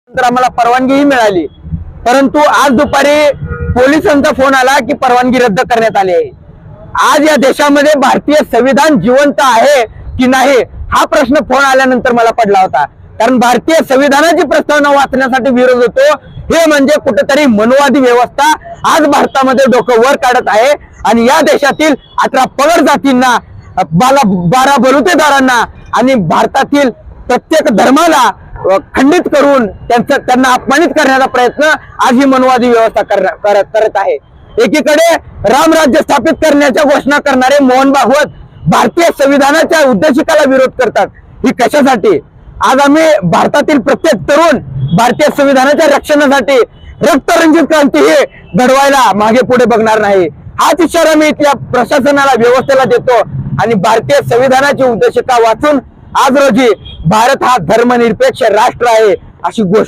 तर आम्हाला परवानगीही मिळाली, परंतु आज दुपारी पोलिसांचा फोन आला की परवानगी रद्द करण्यात आली आहे। आज या देशामध्ये भारतीय संविधान जिवंत आहे की नाही हा प्रश्न फोन आल्यानंतर मला पडला होता। कारण भारतीय संविधानाची प्रस्तावना वाचण्यासाठी विरोध होतो हे म्हणजे कुठेतरी मनोवादी व्यवस्था आज भारतामध्ये डोकं वर काढत आहे आणि या देशातील 18 पगड जातींना 12 बलुतेदारांना आणि भारतातील प्रत्येक धर्माला खंडित करून त्यांना अपमानित करण्याचा प्रयत्न आज ही मनोवादी व्यवस्था करत आहे। एकीकडे रामराज्य स्थापित करण्याच्या घोषणा करणारे मोहन भागवत भारतीय संविधानाच्या उद्देशिकेला विरोध करतात। ही कशासाठी? आज आम्ही भारतातील प्रत्येक तरुण भारतीय संविधानाच्या रक्षणासाठी रक्तरंजित क्रांती हे घडवायला मागे पुढे बघणार नाही हाच इशारा मी इथल्या प्रशासनाला व्यवस्थेला देतो आणि भारतीय संविधानाची उद्देशिका वाचून आज रोजी भारत हा धर्मनिरपेक्ष राष्ट्र आहे अशी घोषणा